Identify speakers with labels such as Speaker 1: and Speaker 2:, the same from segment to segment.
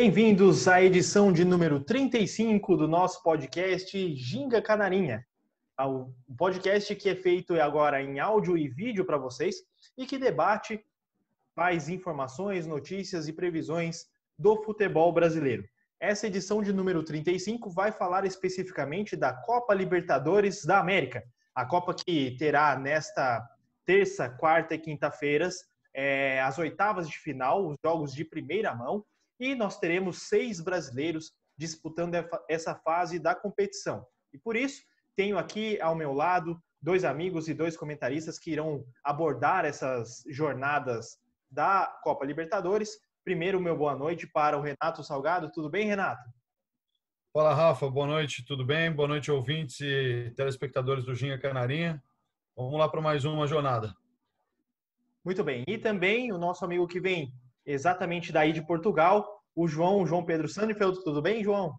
Speaker 1: bem-vindos à edição de número 35 do nosso podcast Ginga Canarinha. O podcast que é feito agora em áudio e vídeo para vocês e que debate, faz informações, notícias e previsões do futebol brasileiro. Essa edição de número 35 vai falar especificamente da Copa Libertadores da América, a Copa que terá nesta terça, quarta e quinta-feiras as oitavas de final, os jogos de primeira mão, e nós teremos 6 brasileiros disputando essa fase da competição. E por isso, tenho aqui ao meu lado 2 amigos e 2 comentaristas que irão abordar essas jornadas da Copa Libertadores. Primeiro, meu boa noite para o Renato Salgado. Tudo bem, Renato?
Speaker 2: Fala, Rafa. Boa noite, tudo bem? Boa noite, ouvintes e telespectadores do Ginga Canarinha. Vamos lá para mais uma jornada.
Speaker 1: Muito bem. E também o nosso amigo que vem exatamente daí de Portugal, o João Pedro Sandfeld. Tudo bem, João?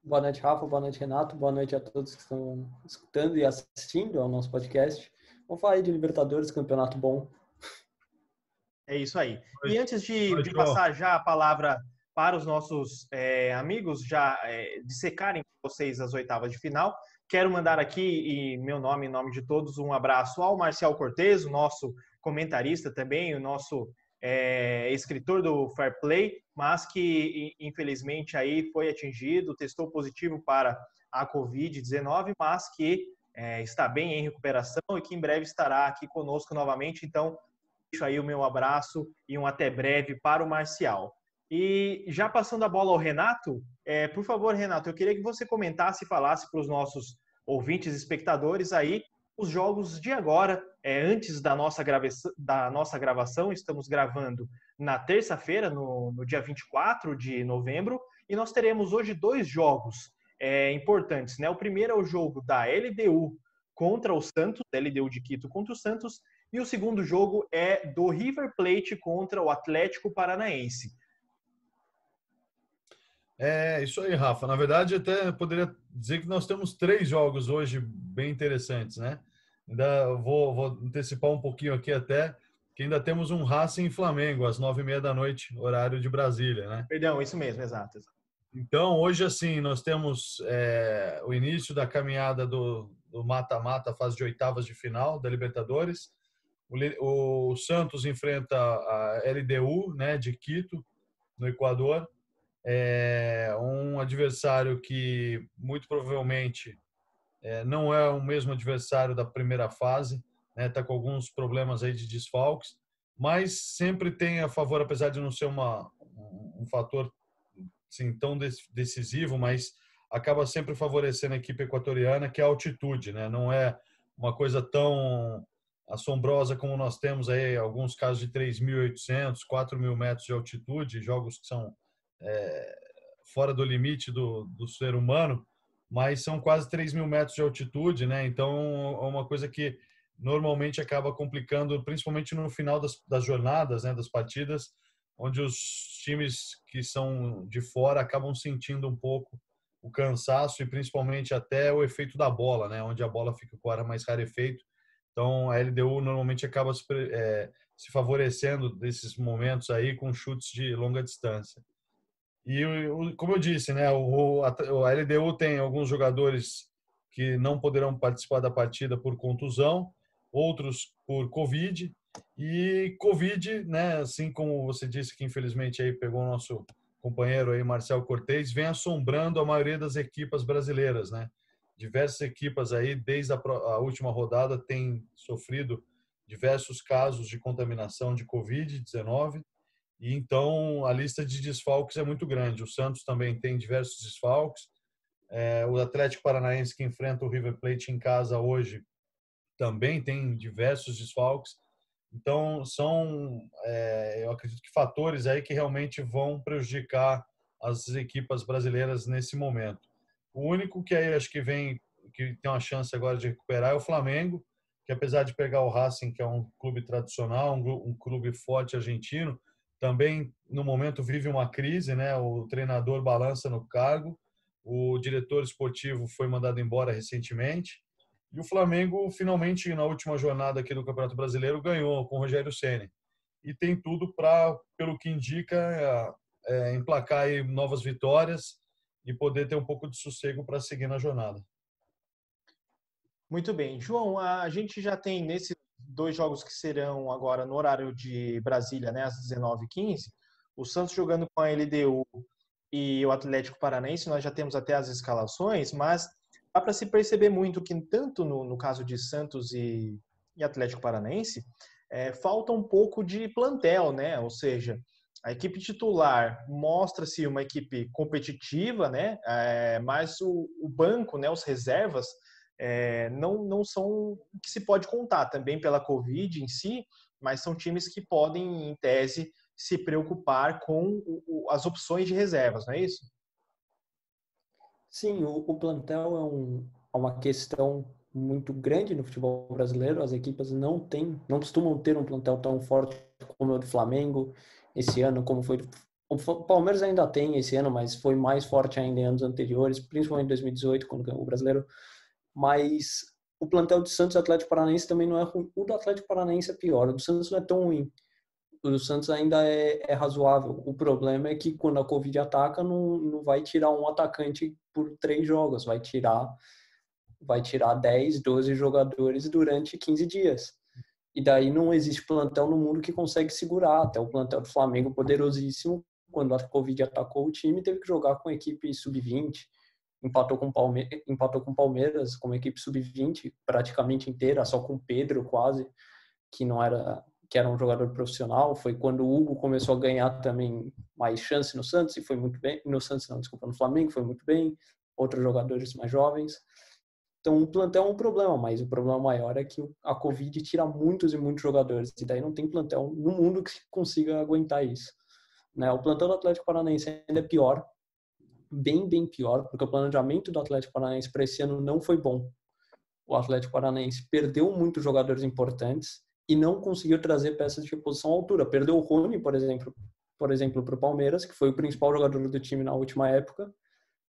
Speaker 3: Boa noite, Rafa. Boa noite, Renato. Boa noite a todos que estão escutando e assistindo ao nosso podcast. Vamos falar aí de Libertadores, campeonato bom.
Speaker 1: É isso aí. E antes de passar já a palavra para os nossos amigos, já dissecarem com vocês as oitavas de final, quero mandar aqui, em nome de todos, um abraço ao Marcial Cortez, o nosso comentarista também, o nosso escritor do Fair Play, mas que infelizmente aí foi atingido, testou positivo para a Covid-19, mas que está bem em recuperação e que em breve estará aqui conosco novamente. Então, deixo aí o meu abraço e um até breve para o Marcial. E já passando a bola ao Renato, por favor, Renato, eu queria que você comentasse e falasse para os nossos ouvintes e espectadores aí os jogos de agora, antes da nossa gravação. Estamos gravando na terça-feira, no dia 24 de novembro, e nós teremos hoje 2 jogos importantes, né? O primeiro é o jogo da LDU contra o Santos, LDU de Quito contra o Santos, e o segundo jogo é do River Plate contra o Atlético Paranaense.
Speaker 2: É isso aí, Rafa. Na verdade, até poderia dizer que nós temos 3 jogos hoje bem interessantes, né? Ainda vou antecipar um pouquinho aqui até, que ainda temos um Racing e Flamengo às 9h30 da noite, horário de Brasília, né?
Speaker 1: Perdão, isso mesmo, exato.
Speaker 2: Então, hoje, assim, nós temos o início da caminhada do mata-mata, fase de oitavas de final da Libertadores. O Santos enfrenta a LDU, né, de Quito, no Equador. É um adversário que muito provavelmente não é o mesmo adversário da primeira fase, né? Tá com alguns problemas aí de desfalques, mas sempre tem a favor, apesar de não ser um fator assim, tão decisivo, mas acaba sempre favorecendo a equipe equatoriana, que é a altitude, né? Não é uma coisa tão assombrosa como nós temos aí alguns casos de 3.800, 4.000 metros de altitude, jogos que são fora do limite do ser humano, mas são quase 3.000 metros de altitude, né? Então é uma coisa que normalmente acaba complicando, principalmente no final das jornadas, né, das partidas, onde os times que são de fora acabam sentindo um pouco o cansaço e principalmente até o efeito da bola, né, onde a bola fica com ar mais rarefeito. Então a LDU normalmente acaba se favorecendo desses momentos aí com chutes de longa distância. E como eu disse, né, a LDU tem alguns jogadores que não poderão participar da partida por contusão, outros por Covid. E Covid, né, assim como você disse que infelizmente aí pegou o nosso companheiro aí, Marcel Cortez, vem assombrando a maioria das equipas brasileiras, né? Diversas equipas aí, desde a última rodada, têm sofrido diversos casos de contaminação de Covid-19. E então a lista de desfalques é muito grande. O Santos também tem diversos desfalques. O Atlético Paranaense, que enfrenta o River Plate em casa hoje, também tem diversos desfalques. Então eu acredito que fatores aí que realmente vão prejudicar as equipas brasileiras nesse momento. O único que aí acho que tem uma chance agora de recuperar é o Flamengo, que apesar de pegar o Racing, que é um clube tradicional, um clube forte argentino, também no momento vive uma crise, né? O treinador balança no cargo, o diretor esportivo foi mandado embora recentemente. E o Flamengo, finalmente, na última jornada aqui do Campeonato Brasileiro, ganhou com o Rogério Ceni. E tem tudo para, pelo que indica, emplacar aí novas vitórias e poder ter um pouco de sossego para seguir na jornada.
Speaker 1: Muito bem. João, a gente já tem nesses 2 jogos que serão agora no horário de Brasília, né, às 19h15, o Santos jogando com a LDU e o Atlético Paranaense. Nós já temos até as escalações, mas dá para se perceber muito que tanto no caso de Santos e Atlético Paranaense, falta um pouco de plantel, né? Ou seja, a equipe titular mostra-se uma equipe competitiva, né? Mas o banco, né, os reservas, não são o que se pode contar também pela Covid em si, mas são times que podem, em tese, se preocupar com as opções de reservas, não é isso?
Speaker 3: Sim, o plantel é uma questão muito grande no futebol brasileiro. As equipes não costumam ter um plantel tão forte como o do Flamengo esse ano, como foi o Palmeiras ainda tem esse ano, mas foi mais forte ainda em anos anteriores, principalmente em 2018, quando ganhou o Brasileiro. Mas o plantel de Santos e Atlético Paranaense também não é ruim. O do Atlético Paranaense é pior, o do Santos não é tão ruim. O do Santos ainda é razoável. O problema é que quando a Covid ataca, não vai tirar um atacante por 3 jogos, vai tirar 10, 12 jogadores durante 15 dias. E daí não existe plantel no mundo que consegue segurar. Até o plantel do Flamengo, poderosíssimo, quando a Covid atacou o time, teve que jogar com a equipe sub-20, empatou com o Palmeiras com uma equipe sub-20 praticamente inteira, só com o Pedro quase, que era um jogador profissional. Foi quando o Hugo começou a ganhar também mais chance no Santos, e foi muito bem. No Santos não, desculpa, no Flamengo foi muito bem. Outros jogadores mais jovens. Então, o plantel é um problema, mas o problema maior é que a Covid tira muitos e muitos jogadores, e daí não tem plantel no mundo que consiga aguentar isso. Né? O plantel do Atlético Paranaense ainda é pior, bem pior, porque o planejamento do Atlético Paranaense para esse ano não foi bom. O Atlético Paranaense perdeu muitos jogadores importantes e não conseguiu trazer peças de reposição à altura. Perdeu o Rony, por exemplo, para o Palmeiras, que foi o principal jogador do time na última época.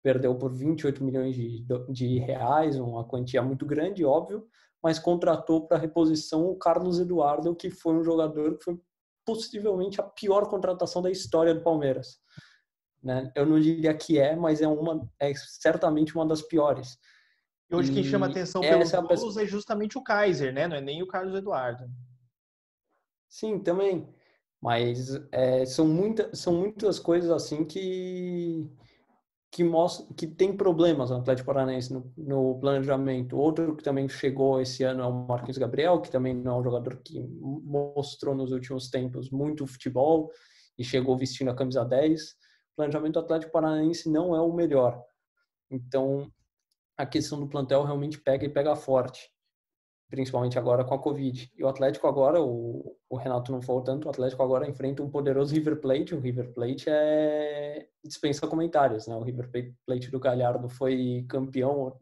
Speaker 3: Perdeu por 28 milhões de reais, uma quantia muito grande, óbvio, mas contratou para reposição o Carlos Eduardo, que foi um jogador que foi possivelmente a pior contratação da história do Palmeiras. Né? Eu não diria que mas é certamente uma das piores.
Speaker 1: E hoje quem chama atenção pelos gols é justamente o Kaiser, né? Não é nem o Carlos Eduardo.
Speaker 3: Sim, também. Mas são muitas coisas assim que mostra que tem problemas no Atlético Paranaense no planejamento. Outro que também chegou esse ano é o Marquinhos Gabriel, que também não é um jogador que mostrou nos últimos tempos muito futebol e chegou vestindo a camisa 10. O planejamento do Atlético Paranaense não é o melhor. Então, a questão do plantel realmente pega forte, principalmente agora com a Covid. E o Atlético agora, o Renato não falou tanto, o Atlético agora enfrenta um poderoso River Plate. O River Plate dispensa comentários, né? O River Plate do Galhardo foi campeão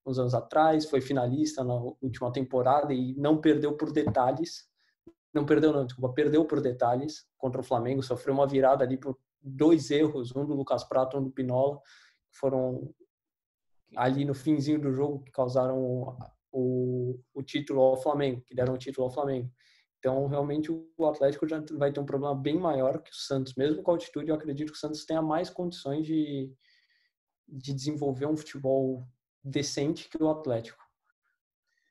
Speaker 3: uns anos atrás, foi finalista na última temporada e não perdeu por detalhes. Não perdeu não, desculpa, perdeu por detalhes contra o Flamengo, sofreu uma virada ali por 2 erros, um do Lucas Prato, um do Pinola, que foram ali no finzinho do jogo que causaram o título ao Flamengo, que deram o título ao Flamengo. Então, realmente, o Atlético já vai ter um problema bem maior que o Santos. Mesmo com a altitude, eu acredito que o Santos tenha mais condições de desenvolver um futebol decente que o Atlético.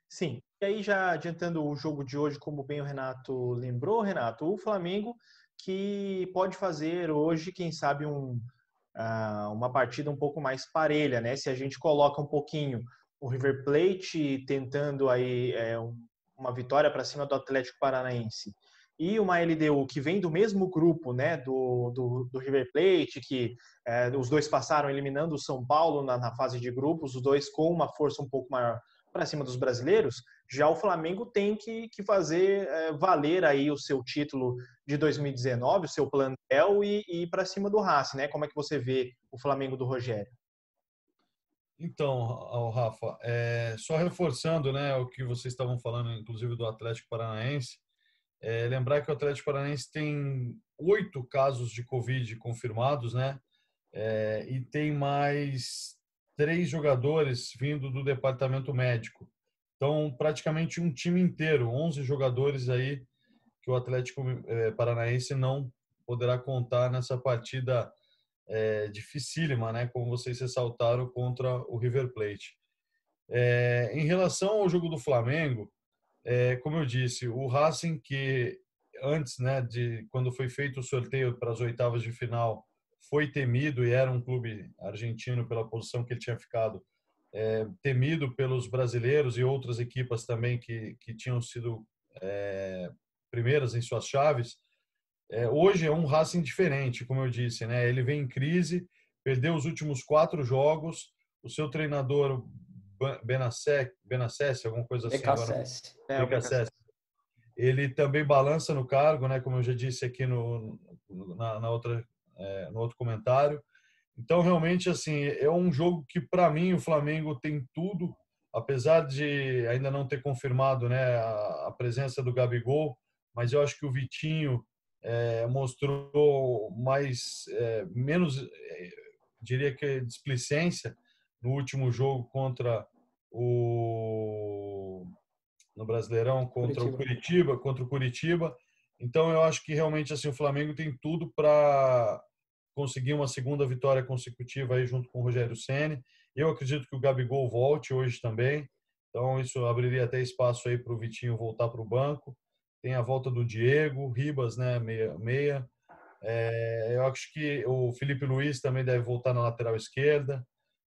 Speaker 1: Sim. E aí, já adiantando o jogo de hoje, como bem o Renato lembrou, Renato, o Flamengo que pode fazer hoje, quem sabe, uma partida um pouco mais parelha, né? Se a gente coloca um pouquinho o River Plate tentando aí uma vitória para cima do Atlético Paranaense e uma LDU que vem do mesmo grupo, né, do River Plate, que os dois passaram eliminando o São Paulo na fase de grupos, os dois com uma força um pouco maior para cima dos brasileiros. Já o Flamengo tem que fazer valer aí o seu título de 2019, o seu plantel e ir para cima do Racing, né? Como é que você vê o Flamengo do Rogério?
Speaker 2: Então, Rafa, só reforçando, né, o que vocês estavam falando, inclusive do Atlético Paranaense, lembrar que o Atlético Paranaense tem 8 casos de Covid confirmados, né, e tem mais 3 jogadores vindo do departamento médico. Então, praticamente um time inteiro, 11 jogadores aí que o Atlético Paranaense não poderá contar nessa partida dificílima, né? Como vocês ressaltaram, contra o River Plate. Em relação ao jogo do Flamengo, como eu disse, o Racing, que antes, né, de quando foi feito o sorteio para as oitavas de final, foi temido e era um clube argentino pela posição que ele tinha ficado, temido pelos brasileiros e outras equipas também que tinham sido primeiras em suas chaves. Hoje é um Racing diferente, como eu disse, né? Ele vem em crise, perdeu os últimos 4 jogos, o seu treinador Benassese, alguma coisa assim agora.
Speaker 3: BKSS.
Speaker 1: O BKSS.
Speaker 2: Ele também balança no cargo, né? Como eu já disse aqui no outro comentário. Então, realmente, assim, é um jogo que, para mim, o Flamengo tem tudo, apesar de ainda não ter confirmado, né, a presença do Gabigol, mas eu acho que o Vitinho mostrou menos, diria que displicência no último jogo no Brasileirão contra o Curitiba. Então eu acho que realmente assim o Flamengo tem tudo para conseguir uma segunda vitória consecutiva aí junto com o Rogério Ceni. Eu acredito que o Gabigol volte hoje também. Então isso abriria até espaço aí para o Vitinho voltar para o banco. Tem a volta do Diego, Ribas, né, meia. Eu acho que o Felipe Luiz também deve voltar na lateral esquerda.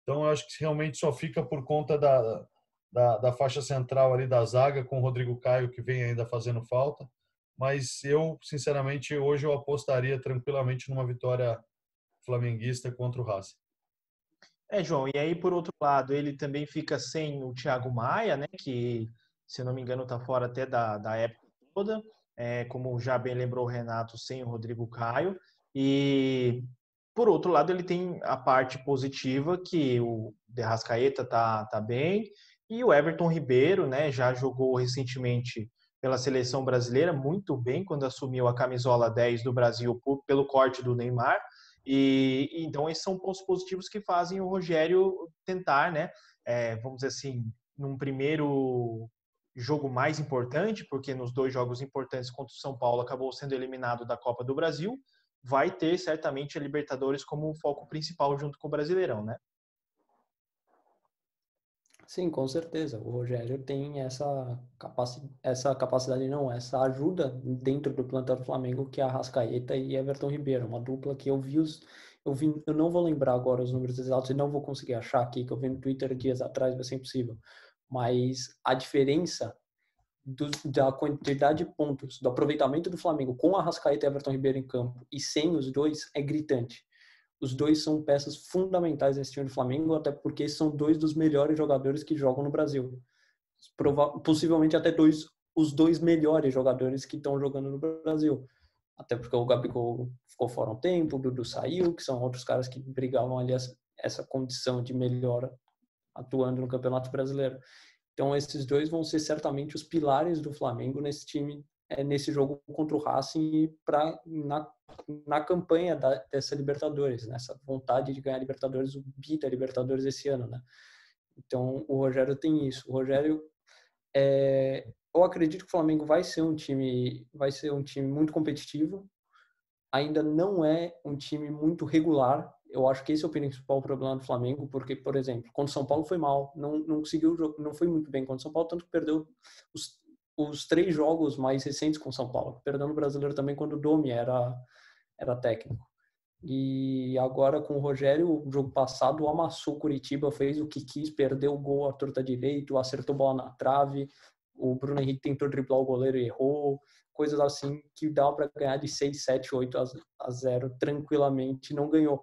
Speaker 2: Então, eu acho que realmente só fica por conta da faixa central ali da zaga, com o Rodrigo Caio, que vem ainda fazendo falta. Mas eu, sinceramente, hoje eu apostaria tranquilamente numa vitória flamenguista contra o Racing.
Speaker 1: João, e aí, por outro lado, ele também fica sem o Thiago Maia, né, que, se eu não me engano, está fora até da época toda, como já bem lembrou o Renato, sem o Rodrigo Caio. E, por outro lado, ele tem a parte positiva, que o De Arrascaeta tá bem, e o Everton Ribeiro, né, já jogou recentemente pela seleção brasileira, muito bem, quando assumiu a camisola 10 do Brasil pelo corte do Neymar. Então esses são pontos positivos que fazem o Rogério tentar, né, vamos dizer assim, num primeiro jogo mais importante, porque nos 2 jogos importantes contra o São Paulo acabou sendo eliminado da Copa do Brasil, vai ter certamente a Libertadores como foco principal junto com o Brasileirão, né?
Speaker 3: Sim, com certeza. O Rogério tem essa capacidade, não, essa ajuda dentro do plantel do Flamengo, que é a Arrascaeta e Everton Ribeiro, uma dupla que eu não vou lembrar agora os números exatos e não vou conseguir achar aqui, que eu vi no Twitter dias atrás, vai ser impossível. Mas a diferença da quantidade de pontos, do aproveitamento do Flamengo com a Arrascaeta e Everton Ribeiro em campo e sem os dois é gritante. Os dois são peças fundamentais nesse time do Flamengo, até porque são 2 dos melhores jogadores que jogam no Brasil. Possivelmente até os 2 melhores jogadores que estão jogando no Brasil. Até porque o Gabigol ficou fora um tempo, o Dudu saiu, que são outros caras que brigavam ali essa condição de melhora atuando no Campeonato Brasileiro. Então esses 2 vão ser certamente os pilares do Flamengo nesse time, nesse jogo contra o Racing na campanha dessa Libertadores, nessa vontade de ganhar Libertadores, o bi da Libertadores esse ano, né? Então o Rogério tem isso. O Rogério, eu acredito que o Flamengo vai ser um time muito competitivo. Ainda não é um time muito regular. Eu acho que esse é o principal problema do Flamengo, porque, por exemplo, contra o São Paulo foi mal, não conseguiu, não foi muito bem contra o São Paulo, tanto que perdeu os 3 jogos mais recentes com o São Paulo, perdendo o Brasileiro também quando o Domi era técnico. E agora com o Rogério, o jogo passado amassou o Curitiba, fez o que quis, perdeu o gol à torta direito, acertou bola na trave, o Bruno Henrique tentou driblar o goleiro e errou, coisas assim que dá para ganhar de 6, 7, 8 a 0 tranquilamente, não ganhou.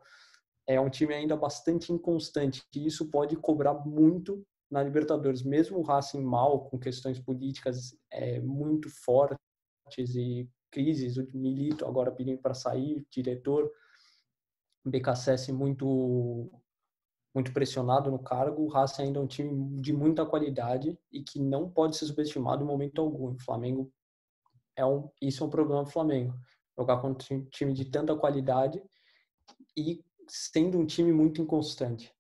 Speaker 3: É um time ainda bastante inconstante, e isso pode cobrar muito na Libertadores, mesmo o Racing mal, com questões políticas muito fortes e crises, o Milito agora pedindo para sair, diretor, BKSS muito pressionado no cargo, o Racing ainda é um time de muita qualidade e que não pode ser subestimado em momento algum. O Flamengo isso é um problema do Flamengo, jogar contra um time de tanta qualidade e sendo um time muito inconstante.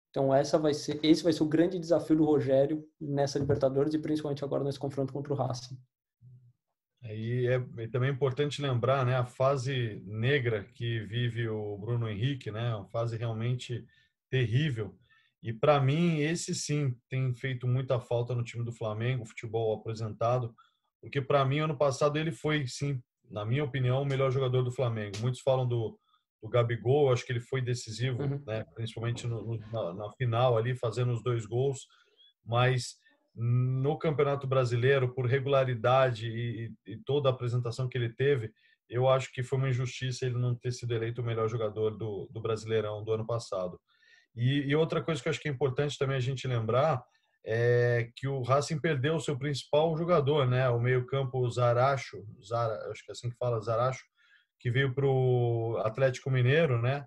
Speaker 3: Então esse vai ser o grande desafio do Rogério nessa Libertadores e principalmente agora nesse confronto contra o Racing.
Speaker 2: E também é importante lembrar, né, a fase negra que vive o Bruno Henrique, né, uma fase realmente terrível. E para mim, esse sim tem feito muita falta no time do Flamengo, o futebol apresentado, porque para mim, ano passado, ele foi, sim, na minha opinião, o melhor jogador do Flamengo. Muitos falam do Gabigol, acho que ele foi decisivo,
Speaker 3: Uhum.
Speaker 2: né, principalmente na final ali, fazendo os 2 gols, mas no Campeonato Brasileiro, por regularidade e toda a apresentação que ele teve, eu acho que foi uma injustiça ele não ter sido eleito o melhor jogador do Brasileirão do ano passado. E outra coisa que eu acho que é importante também a gente lembrar é que o Racing perdeu o seu principal jogador, né? O meio-campo Zaracho, acho que é assim que fala, Zaracho, que veio para o Atlético Mineiro, né?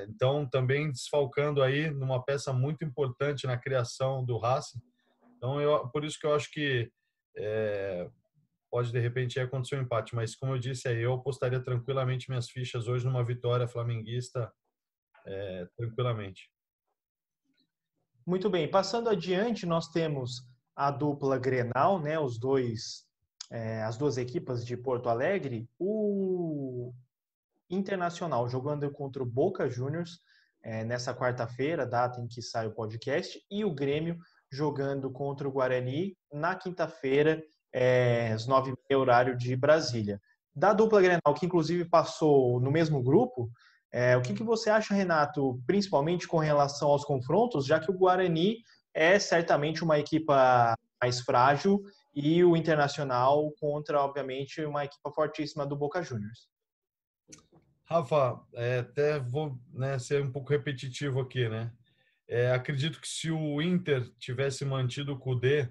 Speaker 2: Então, também desfalcando aí numa peça muito importante na criação do Racing. Então, por isso que eu acho que é, pode, de repente, acontecer um empate. Mas, como eu disse, aí, eu apostaria tranquilamente minhas fichas hoje numa vitória flamenguista, tranquilamente.
Speaker 1: Muito bem, passando adiante, nós temos a dupla Grenal, né, as duas equipas de Porto Alegre, o Internacional jogando contra o Boca Juniors nessa quarta-feira, data em que sai o podcast, e o Grêmio jogando contra o Guarani na quinta-feira, às 9h30, horário de Brasília. Da dupla Grenal, que inclusive passou no mesmo grupo, o que você acha, Renato, principalmente com relação aos confrontos, já que o Guarani é certamente uma equipa mais frágil e o Internacional contra, obviamente, uma equipa fortíssima do Boca Juniors?
Speaker 2: Rafa, até vou, né, ser um pouco repetitivo aqui, né? Acredito que se o Inter tivesse mantido o Kudê,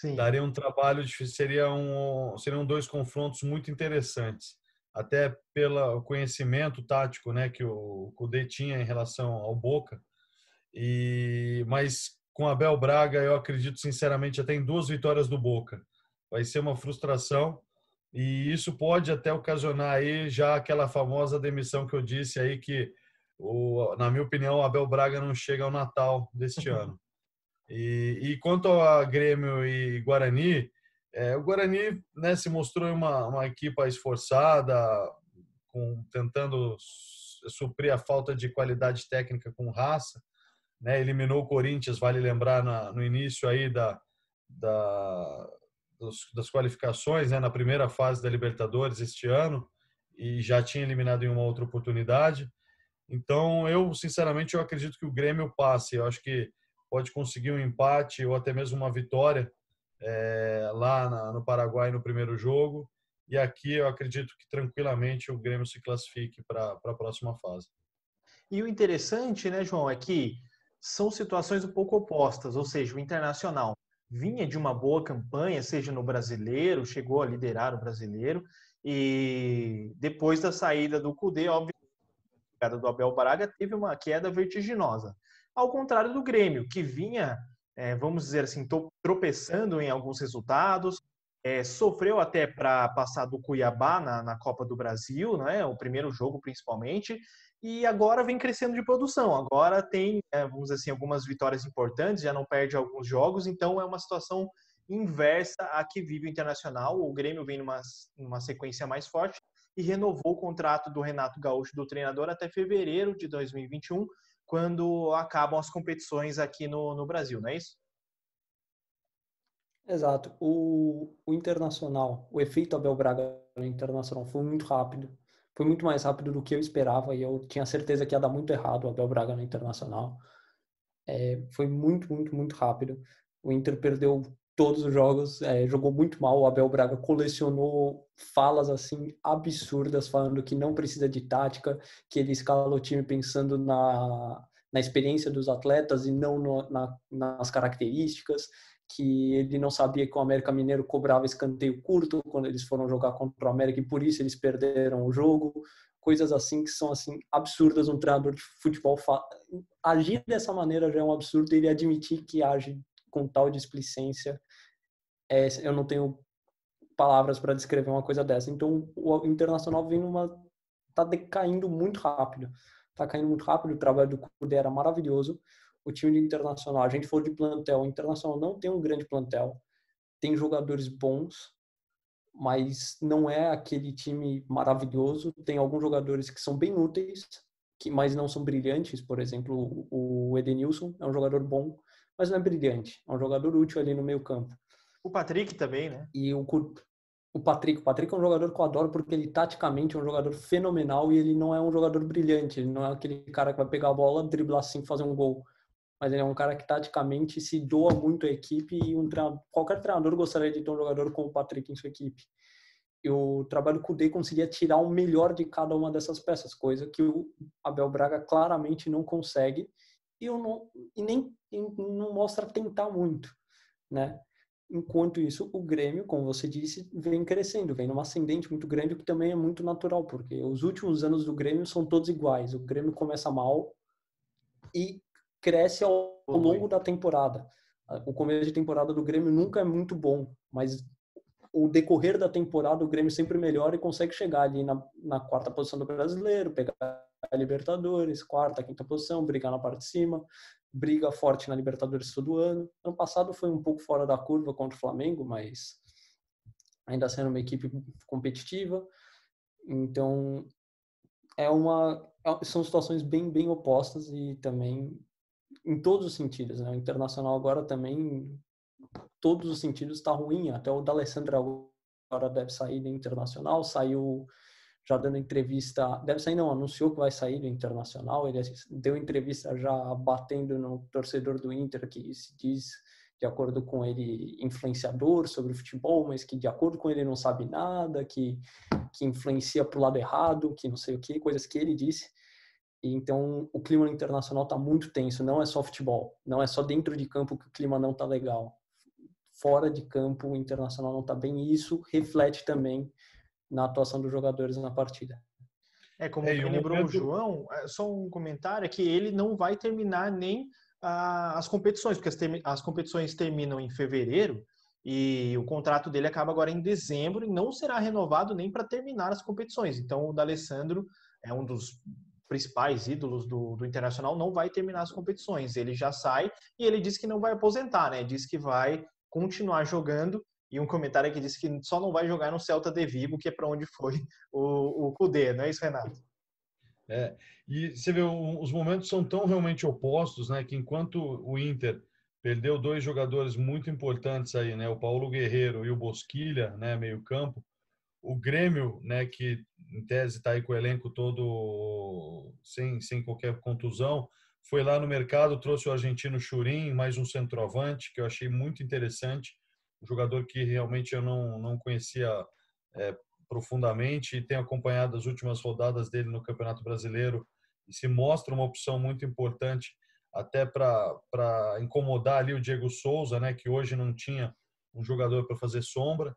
Speaker 1: Sim.
Speaker 2: daria um trabalho difícil, seriam 2 confrontos muito interessantes, até pelo conhecimento tático, né, que o Kudê tinha em relação ao Boca. Mas com Abel Braga, eu acredito sinceramente até em 2 vitórias do Boca. Vai ser uma frustração e isso pode até ocasionar aí já aquela famosa demissão que eu disse aí que, na minha opinião, o Abel Braga não chega ao Natal deste ano. E quanto a Grêmio e Guarani, o Guarani, né, se mostrou uma equipa esforçada, tentando suprir a falta de qualidade técnica com raça, né? Eliminou o Corinthians, vale lembrar, no início aí da, das qualificações, né, na primeira fase da Libertadores este ano, e já tinha eliminado em uma outra oportunidade. Então, sinceramente, eu acredito que o Grêmio passe. Eu acho que pode conseguir um empate ou até mesmo uma vitória lá no Paraguai no primeiro jogo. E aqui eu acredito que tranquilamente o Grêmio se classifique para a próxima fase.
Speaker 1: E o interessante, né, João, é que são situações um pouco opostas, ou seja, o Internacional vinha de uma boa campanha, seja no Brasileiro, chegou a liderar o Brasileiro, e depois da saída do Cudê, obviamente, a chegada do Abel Braga teve uma queda vertiginosa. Ao contrário do Grêmio, que vinha, vamos dizer assim, tropeçando em alguns resultados, sofreu até para passar do Cuiabá na Copa do Brasil, né, o primeiro jogo principalmente, e agora vem crescendo de produção. Agora tem, vamos dizer assim, algumas vitórias importantes, já não perde alguns jogos, então é uma situação inversa à que vive o Internacional. O Grêmio vem numa sequência mais forte e renovou o contrato do Renato Gaúcho, do treinador, até fevereiro de 2021, quando acabam as competições aqui no Brasil, não é isso?
Speaker 3: Exato. O Internacional, o efeito Abel Braga no Internacional foi muito rápido. Foi muito mais rápido do que eu esperava e eu tinha certeza que ia dar muito errado o Abel Braga no Internacional. Foi muito, muito, muito rápido. O Inter perdeu todos os jogos, jogou muito mal. O Abel Braga colecionou falas assim absurdas, falando que não precisa de tática, que ele escala o time pensando na experiência dos atletas e não nas características, que ele não sabia que o América Mineiro cobrava escanteio curto quando eles foram jogar contra o América e por isso eles perderam o jogo. Coisas assim que são assim absurdas um treinador de futebol agir dessa maneira já é um absurdo, ele admitir que age com tal displicência, eu não tenho palavras para descrever uma coisa dessa. Então, o Internacional tá decaindo muito rápido. Tá caindo muito rápido, o trabalho do Cudê era maravilhoso. O time do Internacional, a gente falou de plantel, o Internacional não tem um grande plantel, tem jogadores bons, mas não é aquele time maravilhoso. Tem alguns jogadores que são bem úteis, mas não são brilhantes. Por exemplo, o Edenilson é um jogador bom, mas não é brilhante. É um jogador útil ali no meio campo.
Speaker 1: O Patrick também, né?
Speaker 3: E o Patrick é um jogador que eu adoro porque ele taticamente é um jogador fenomenal e ele não é um jogador brilhante. Ele não é aquele cara que vai pegar a bola, driblar assim e fazer um gol. Mas ele é um cara que taticamente se doa muito à equipe e qualquer treinador gostaria de ter um jogador como o Patrick em sua equipe. E o trabalho com o Kudê conseguia tirar o melhor de cada uma dessas peças, coisa que o Abel Braga claramente não consegue e nem não mostra tentar muito, né? Enquanto isso, o Grêmio, como você disse, vem crescendo, vem numa ascendente muito grande, o que também é muito natural, porque os últimos anos do Grêmio são todos iguais. O Grêmio começa mal e cresce ao longo da temporada. O começo de temporada do Grêmio nunca é muito bom, mas o decorrer da temporada o Grêmio sempre melhora e consegue chegar ali na quarta posição do Brasileiro, pegar a Libertadores, quarta, quinta posição, brigar na parte de cima, briga forte na Libertadores todo ano. Ano passado foi um pouco fora da curva contra o Flamengo, mas ainda sendo uma equipe competitiva. Então, são situações bem opostas e também em todos os sentidos, né? O Internacional agora também, todos os sentidos está ruim. Até o D'Alessandro agora deve sair do Internacional, saiu já dando entrevista, deve sair não, anunciou que vai sair do Internacional, ele deu entrevista já batendo no torcedor do Inter, que se diz, de acordo com ele, influenciador sobre o futebol, mas que de acordo com ele não sabe nada, que influencia para o lado errado, que não sei o que, coisas que ele disse. E então o clima internacional está muito tenso, não é só futebol, não é só dentro de campo que o clima não está legal. Fora de campo o Internacional não está bem e isso reflete também na atuação dos jogadores na partida.
Speaker 1: Como bem lembrou o João, só um comentário, é que ele não vai terminar nem as competições, porque as competições terminam em fevereiro e o contrato dele acaba agora em dezembro e não será renovado nem para terminar as competições. Então o D'Alessandro é um dos principais ídolos do Internacional, não vai terminar as competições. Ele já sai e ele disse que não vai aposentar, né? Diz que vai continuar jogando. E um comentário que disse que só não vai jogar no Celta de Vigo, que é para onde foi o Kudê, não é isso, Renato?
Speaker 2: E você vê, os momentos são tão realmente opostos, né, que enquanto o Inter perdeu dois jogadores muito importantes aí, né, o Paulo Guerreiro e o Bosquilha, né, meio campo, o Grêmio, né, que em tese está aí com o elenco todo sem qualquer contusão, foi lá no mercado, trouxe o argentino Churin, mais um centroavante, que eu achei muito interessante, um jogador que realmente eu não conhecia profundamente e tenho acompanhado as últimas rodadas dele no Campeonato Brasileiro e se mostra uma opção muito importante até para incomodar ali o Diego Souza, né, que hoje não tinha um jogador para fazer sombra.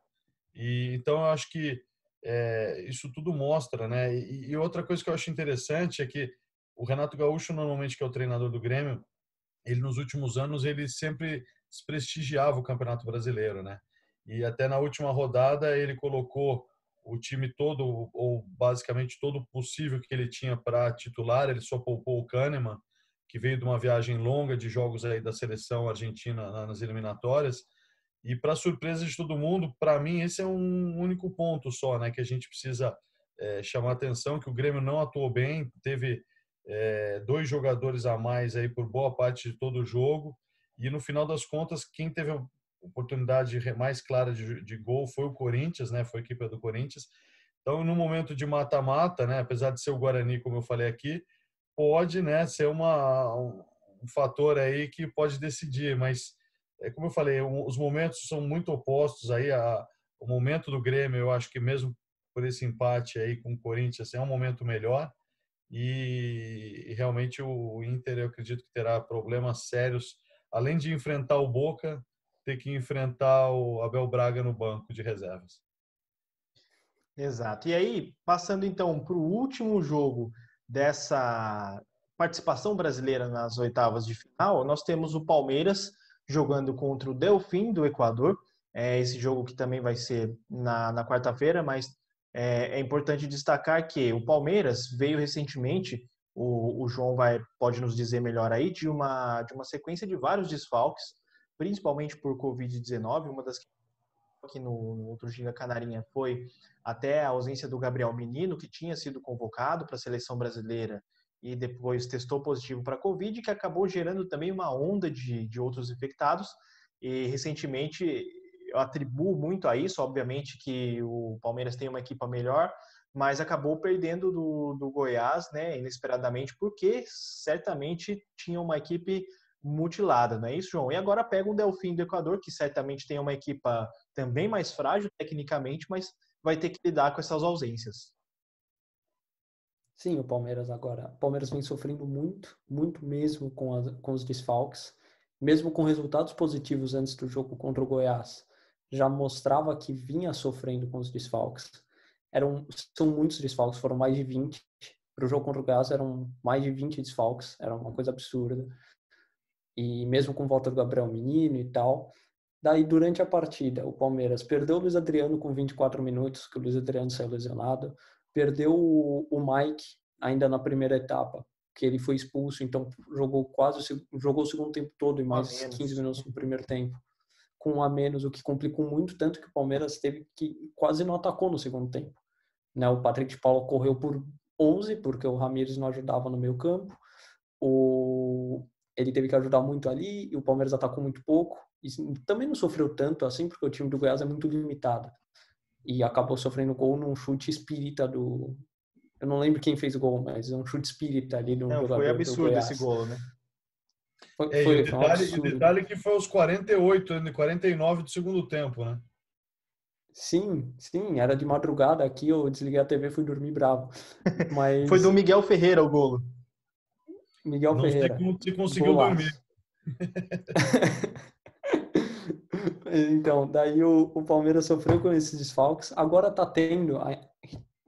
Speaker 2: E então eu acho que isso tudo mostra, né? E outra coisa que eu acho interessante é que o Renato Gaúcho, normalmente, que é o treinador do Grêmio, ele nos últimos anos ele sempre desprestigiava o Campeonato Brasileiro, né? E até na última rodada ele colocou o time todo, ou basicamente todo possível que ele tinha para titular, ele só poupou o Kahneman, que veio de uma viagem longa de jogos aí da seleção argentina nas eliminatórias. E para surpresa de todo mundo, para mim esse é um único ponto só, né, que a gente precisa chamar atenção, que o Grêmio não atuou bem, teve dois jogadores a mais aí por boa parte de todo o jogo e no final das contas quem teve a oportunidade mais clara de gol foi o Corinthians, né, foi a equipe do Corinthians. Então no momento de mata-mata, né, apesar de ser o Guarani, como eu falei aqui, pode, né, ser um fator aí que pode decidir, mas como eu falei, os momentos são muito opostos aí. O momento do Grêmio, eu acho que mesmo por esse empate aí com o Corinthians, é um momento melhor. E realmente o Inter, eu acredito que terá problemas sérios. Além de enfrentar o Boca, ter que enfrentar o Abel Braga no banco de reservas.
Speaker 1: Exato. E aí, passando então para o último jogo dessa participação brasileira nas oitavas de final, nós temos o Palmeiras jogando contra o Delfim do Equador. Esse jogo que também vai ser na quarta-feira, mas é importante destacar que o Palmeiras veio recentemente, o João pode nos dizer melhor aí, de uma sequência de vários desfalques, principalmente por Covid-19, uma das aqui no outro Giga Canarinha foi até a ausência do Gabriel Menino, que tinha sido convocado para a seleção brasileira e depois testou positivo para a Covid, que acabou gerando também uma onda de outros infectados. E recentemente eu atribuo muito a isso, obviamente que o Palmeiras tem uma equipa melhor, mas acabou perdendo do Goiás, né, inesperadamente, porque certamente tinha uma equipe mutilada, não é isso, João? E agora pega um Delfim do Equador, que certamente tem uma equipa também mais frágil tecnicamente, mas vai ter que lidar com essas ausências.
Speaker 3: Sim, o Palmeiras agora. O Palmeiras vem sofrendo muito, muito mesmo com os desfalques. Mesmo com resultados positivos antes do jogo contra o Goiás, já mostrava que vinha sofrendo com os desfalques. São muitos desfalques, foram mais de 20. Para o jogo contra o Goiás eram mais de 20 desfalques, era uma coisa absurda. E mesmo com volta do Gabriel Menino e tal. Daí, durante a partida, o Palmeiras perdeu o Luiz Adriano com 24 minutos, que o Luiz Adriano saiu lesionado. Perdeu o Mike ainda na primeira etapa, que ele foi expulso, então jogou o segundo tempo todo e mais 15 minutos no primeiro tempo, com um a menos, o que complicou muito, tanto que o Palmeiras teve que quase não atacou no segundo tempo. Né? O Patrick de Paula correu por 11, porque o Ramires não ajudava no meio campo. Ele teve que ajudar muito ali, e o Palmeiras atacou muito pouco. E também não sofreu tanto assim, porque o time do Goiás é muito limitado. E acabou sofrendo gol num chute espírita do... Eu não lembro quem fez o gol, mas é um chute espírita ali do jogador
Speaker 1: foi absurdo
Speaker 3: do Goiás.
Speaker 1: esse gol, né?
Speaker 3: Foi um absurdo.
Speaker 2: O detalhe que foi aos 48, 49 do segundo tempo, né?
Speaker 3: Sim, era de madrugada aqui, eu desliguei a TV e fui dormir bravo. Mas...
Speaker 1: Foi do Miguel Ferreira o gol.
Speaker 3: Miguel
Speaker 2: não
Speaker 3: Ferreira.
Speaker 2: Não sei como você conseguiu dormir.
Speaker 3: Então, daí o Palmeiras sofreu com esses desfalques. Agora tá tendo,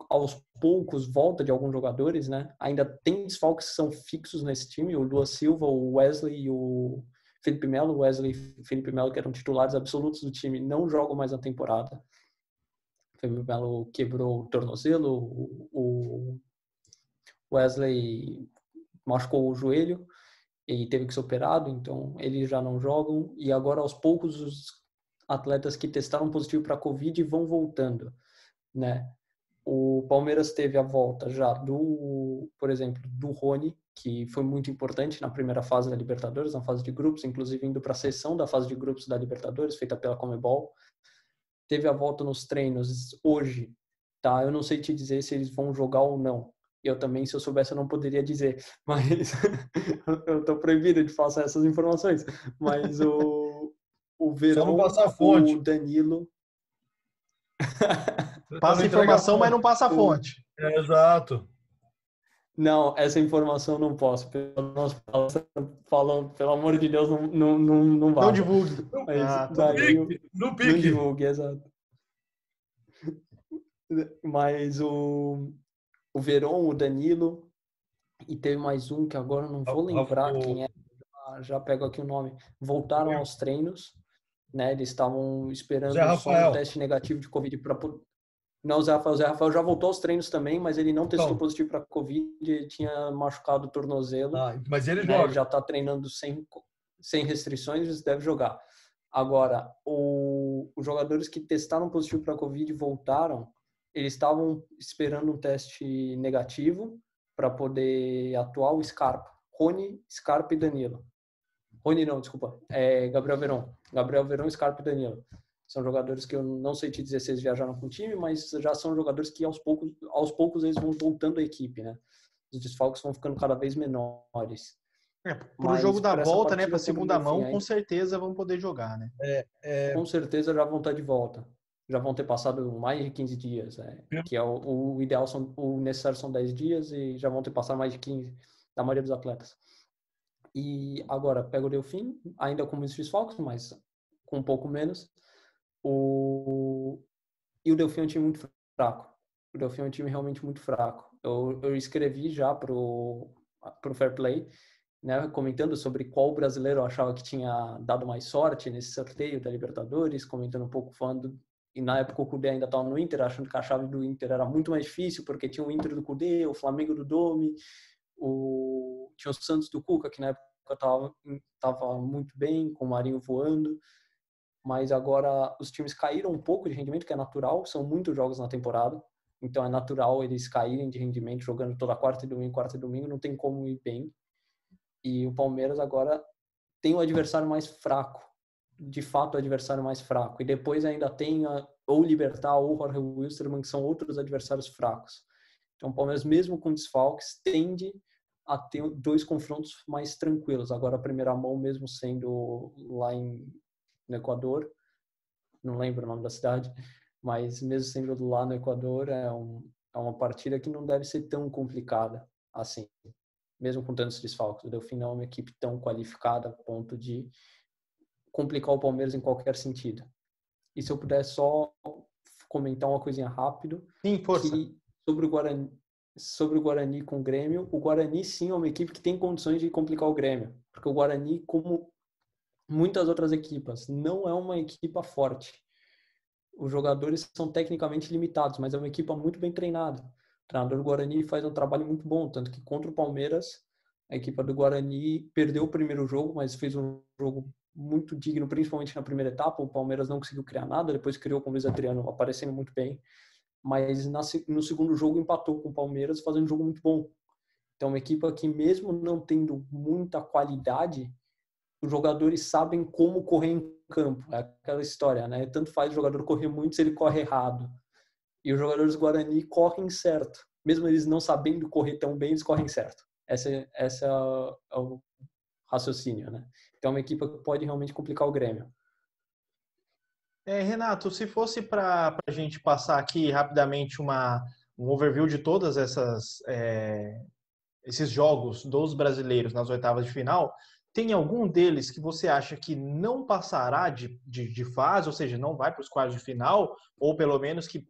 Speaker 3: aos poucos, volta de alguns jogadores, né? Ainda tem desfalques que são fixos nesse time. O Lua Silva, o Wesley e o Felipe Melo. O Wesley e o Felipe Melo, que eram titulares absolutos do time, não jogam mais na temporada. O Felipe Melo quebrou o tornozelo. O Wesley machucou o joelho e teve que ser operado, então eles já não jogam. E agora, aos poucos, os atletas que testaram positivo para a Covid vão voltando, né? O Palmeiras teve a volta já por exemplo, do Rony, que foi muito importante na primeira fase da Libertadores, na fase de grupos, inclusive indo para a sessão da fase de grupos da Libertadores, feita pela Conmebol. Teve a volta nos treinos hoje, tá? Eu não sei te dizer se eles vão jogar ou não. Eu também, se eu soubesse, eu não poderia dizer, mas eu tô proibido de passar essas informações. Mas o Verão,
Speaker 2: só não passar a fonte.
Speaker 3: o Danilo...
Speaker 1: Passa informação, mas não passa a fonte.
Speaker 2: Exato.
Speaker 3: Não, essa informação não posso. Falando, pelo amor de Deus, não vai.
Speaker 1: Não divulgue.
Speaker 3: Mas
Speaker 2: No pique.
Speaker 3: Não divulgue, exato. Mas o Verón, o Danilo, e teve mais um que agora eu não vou lembrar quem é. Já pego aqui o nome. Voltaram aos treinos, né? Eles estavam esperando só um teste negativo de Covid para poder... Não, o Zé Rafael já voltou aos treinos também, mas ele não testou positivo para Covid, ele tinha machucado o tornozelo.
Speaker 2: Mas ele
Speaker 3: né?
Speaker 2: joga.
Speaker 3: Ele já está treinando sem restrições, deve jogar. Agora, os jogadores que testaram positivo para Covid e voltaram, eles estavam esperando um teste negativo para poder atuar o Scarpa. Rony, Scarpa e Danilo. Rony não, desculpa. Gabriel Verón. Gabriel Verón, Scarpa e Danilo. São jogadores que eu não sei te dizer se eles viajaram com o time, mas já são jogadores que aos poucos eles vão voltando à equipe, né? Os desfalques vão ficando cada vez menores.
Speaker 1: Para o jogo da volta, né? Para a segunda mão, com certeza vão poder jogar, né?
Speaker 3: Com certeza já vão estar de volta. Já vão ter passado mais de 15 dias. Que é o ideal, o necessário são 10 dias e já vão ter passado mais de 15 da maioria dos atletas. E agora, pega o Delfim, ainda com muitos desfalques, mas com um pouco menos. E o Delfim é um time muito fraco. O Delfim é um time realmente muito fraco. Eu escrevi já pro Fair Play, né, comentando sobre qual brasileiro eu achava que tinha dado mais sorte nesse sorteio da Libertadores, comentando um pouco, falando, e na época o Cudê ainda estava no Inter, achando que a chave do Inter era muito mais difícil, porque tinha o Inter do Cudê, o Flamengo do Domi, tinha o Santos do Cuca, que na época estava muito bem, com o Marinho voando. mas agora os times caíram um pouco de rendimento, que é natural, são muitos jogos na temporada, então é natural eles caírem de rendimento jogando toda quarta e domingo, não tem como ir bem. E o Palmeiras agora tem o adversário mais fraco, de fato o adversário mais fraco, e depois ainda tem ou o Libertad ou o Jorge Wilstermann, que são outros adversários fracos. Então o Palmeiras, mesmo com desfalques, tende a ter 2 confrontos mais tranquilos. Agora a primeira mão, mesmo sendo lá no Equador, não lembro o nome da cidade, mas mesmo sendo lá no Equador, é uma partida que não deve ser tão complicada assim, mesmo com tantos desfalques. O Delfim não é uma equipe tão qualificada a ponto de complicar o Palmeiras em qualquer sentido. E se eu puder só comentar uma coisinha rápido,
Speaker 1: Sim, força.
Speaker 3: que sobre o Guarani com o Grêmio, o Guarani sim é uma equipe que tem condições de complicar o Grêmio, porque o Guarani, como muitas outras equipas, não é uma equipa forte. Os jogadores são tecnicamente limitados, mas é uma equipa muito bem treinada. O treinador do Guarani faz um trabalho muito bom, tanto que contra o Palmeiras, a equipa do Guarani perdeu o primeiro jogo, mas fez um jogo muito digno, principalmente na primeira etapa. O Palmeiras não conseguiu criar nada, depois criou com o Luiz Adriano aparecendo muito bem, mas no segundo jogo empatou com o Palmeiras, fazendo um jogo muito bom. Então, uma equipa que, mesmo não tendo muita qualidade, os jogadores sabem como correr em campo. É aquela história, né? Tanto faz o jogador correr muito se ele corre errado. E os jogadores do Guarani correm certo. Mesmo eles não sabendo correr tão bem, eles correm certo. Essa é o raciocínio, né? Então, é uma equipa que pode realmente complicar o Grêmio.
Speaker 1: Renato, se fosse para a gente passar aqui rapidamente um overview de todas esses jogos dos brasileiros nas oitavas de final, tem algum deles que você acha que não passará de fase, ou seja, não vai para os quartos de final, ou pelo menos que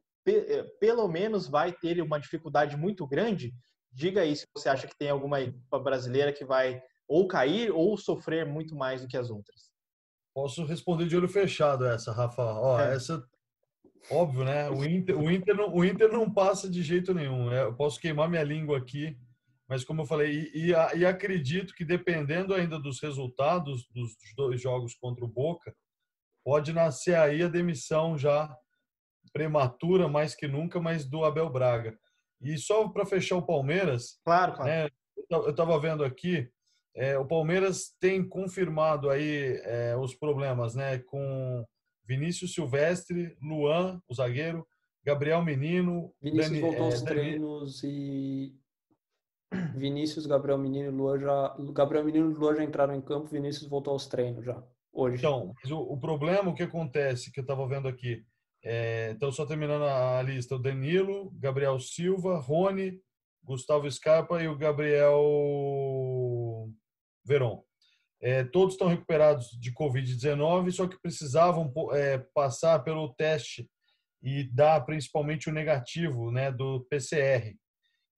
Speaker 1: pelo menos vai ter uma dificuldade muito grande? Diga aí se você acha que tem alguma equipa brasileira que vai ou cair ou sofrer muito mais do que as outras.
Speaker 2: Posso responder de olho fechado essa, Rafa. Ó, essa, óbvio, né? O Inter não passa de jeito nenhum, né? Eu posso queimar minha língua aqui, mas como eu falei, e acredito que dependendo ainda dos resultados dos 2 jogos contra o Boca, pode nascer aí a demissão já prematura, mais que nunca, mas do Abel Braga. E só para fechar o Palmeiras,
Speaker 1: Claro, claro.
Speaker 2: né? Eu estava vendo aqui, o Palmeiras tem confirmado aí os problemas, né? Com Vinícius Silvestre, Luan, o zagueiro, Gabriel Menino,
Speaker 3: Vinícius voltou aos treinos e Gabriel Menino e Luan já entraram em campo. Vinícius voltou aos treinos já hoje.
Speaker 2: Então, mas o problema, o que acontece, que eu estava vendo aqui, então só terminando a lista, o Danilo, Gabriel Silva, Rony, Gustavo Scarpa e o Gabriel Veron. Todos estão recuperados de Covid-19, só que precisavam passar pelo teste e dar principalmente o negativo, né, do PCR.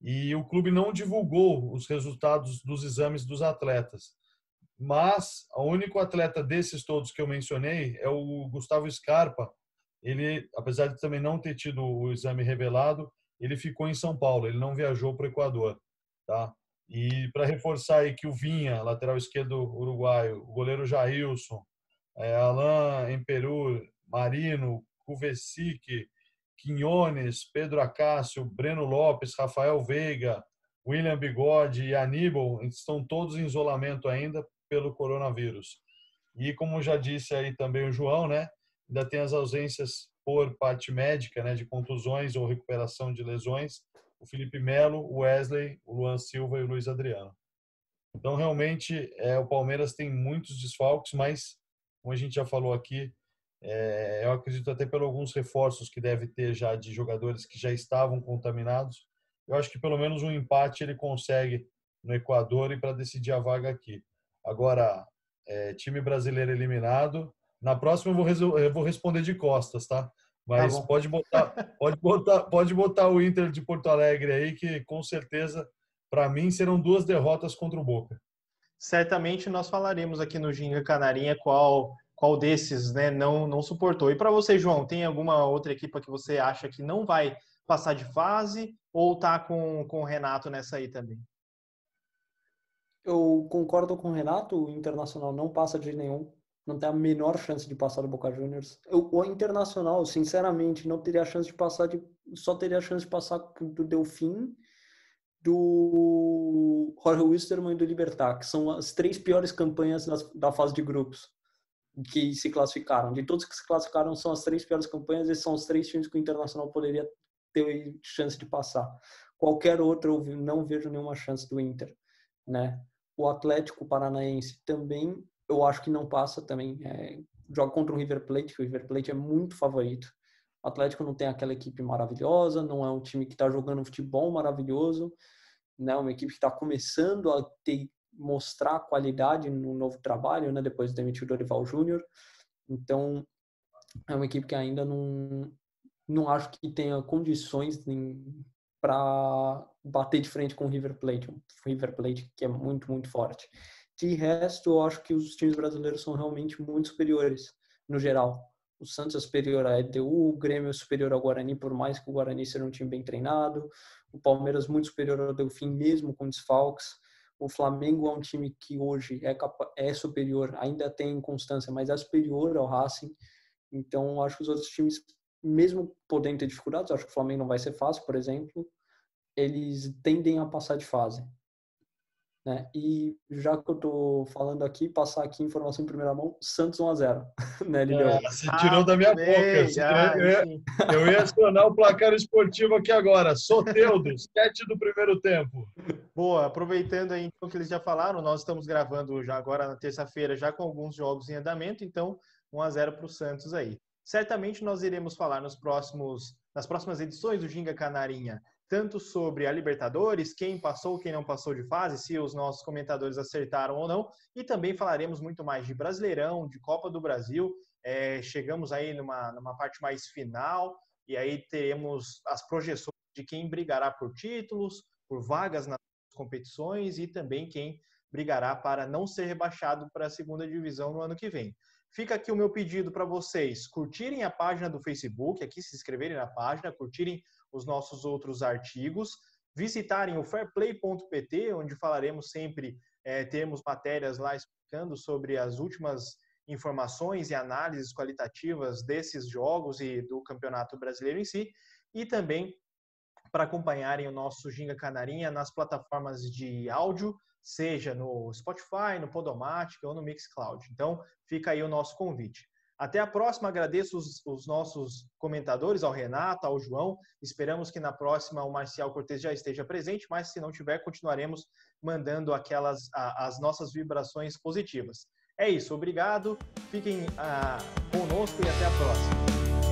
Speaker 2: E o clube não divulgou os resultados dos exames dos atletas. Mas o único atleta desses todos que eu mencionei é o Gustavo Scarpa. Ele, apesar de também não ter tido o exame revelado, ele ficou em São Paulo, ele não viajou para o Equador, tá? E para reforçar aí que o Vinha, lateral esquerdo uruguaio, o goleiro Jailson, Alain Emperu, Marino, Kuvesic, Quinones, Pedro Acácio, Breno Lopes, Rafael Veiga, William Bigode e Aníbal estão todos em isolamento ainda pelo coronavírus. E como já disse aí também o João, né, ainda tem as ausências por parte médica, né, de contusões ou recuperação de lesões, o Felipe Melo, o Wesley, o Luan Silva e o Luiz Adriano. Então, realmente, o Palmeiras tem muitos desfalques, mas, como a gente já falou aqui, eu acredito até por alguns reforços que deve ter já de jogadores que já estavam contaminados. Eu acho que pelo menos um empate ele consegue no Equador e para decidir a vaga aqui. Agora, time brasileiro eliminado. Na próxima eu vou responder de costas, tá? Mas
Speaker 1: Tá bom.
Speaker 2: pode botar o Inter de Porto Alegre aí, que com certeza, para mim, serão 2 derrotas contra o Boca.
Speaker 1: Certamente nós falaremos aqui no Ginga Canarinha qual desses, né, não suportou. E para você, João, tem alguma outra equipa que você acha que não vai passar de fase ou tá com o Renato nessa aí também?
Speaker 3: Eu concordo com o Renato, o Internacional não passa de nenhum. não tem a menor chance de passar do Boca Juniors. O Internacional, sinceramente, não teria a chance de passar só teria a chance de passar do Delfim, do Jorge Wilstermann e do Libertad, que são as 3 piores campanhas da fase de grupos que se classificaram. De todos que se classificaram, são as 3 piores campanhas e são os 3 times que o Internacional poderia ter chance de passar. Qualquer outro, eu não vejo nenhuma chance do Inter, né? O Atlético Paranaense também, eu acho que não passa também. Joga contra o River Plate, que o River Plate é muito favorito. O Atlético não tem aquela equipe maravilhosa, não é um time que está jogando um futebol maravilhoso, né? Uma equipe que está começando a mostrar qualidade no novo trabalho, né? Depois de demitir o Dorival Júnior. Então, é uma equipe que ainda não acho que tenha condições para bater de frente com o River Plate. O River Plate que é muito, muito forte. De resto, eu acho que os times brasileiros são realmente muito superiores, no geral. O Santos é superior à EDU, o Grêmio é superior ao Guarani, por mais que o Guarani seja um time bem treinado. O Palmeiras muito superior ao Delfim, mesmo com desfalques. O Flamengo é um time que hoje é superior, ainda tem inconstância, mas é superior ao Racing. Então, acho que os outros times, mesmo podendo ter dificuldades, acho que o Flamengo não vai ser fácil, por exemplo, eles tendem a passar de fase. Né? E já que eu tô falando aqui, passar aqui informação em primeira mão, Santos 1-0, né, Lideu?
Speaker 2: Você tirou da minha boca. Eu ia acionar o placar esportivo aqui agora. Soteldo, 7 do primeiro tempo.
Speaker 1: Boa, aproveitando aí então que eles já falaram, nós estamos gravando já agora na terça-feira, já com alguns jogos em andamento, então 1-0 para o Santos aí. Certamente nós iremos falar nas próximas edições do Ginga Canarinha, tanto sobre a Libertadores, quem passou, quem não passou de fase, se os nossos comentadores acertaram ou não, e também falaremos muito mais de Brasileirão, de Copa do Brasil. Chegamos aí numa parte mais final, e aí teremos as projeções de quem brigará por títulos, por vagas nas competições e também quem brigará para não ser rebaixado para a segunda divisão no ano que vem. Fica aqui o meu pedido para vocês curtirem a página do Facebook, aqui se inscreverem na página, curtirem os nossos outros artigos, visitarem o fairplay.pt, onde falaremos sempre, teremos matérias lá explicando sobre as últimas informações e análises qualitativas desses jogos e do Campeonato Brasileiro em si, e também para acompanharem o nosso Ginga Canarinha nas plataformas de áudio, seja no Spotify, no Podomatic ou no Mixcloud. Então, fica aí o nosso convite. Até a próxima, agradeço os nossos comentadores, ao Renato, ao João. Esperamos que na próxima o Marcial Cortez já esteja presente, mas se não tiver, continuaremos mandando as nossas vibrações positivas. É isso, obrigado, fiquem conosco e até a próxima.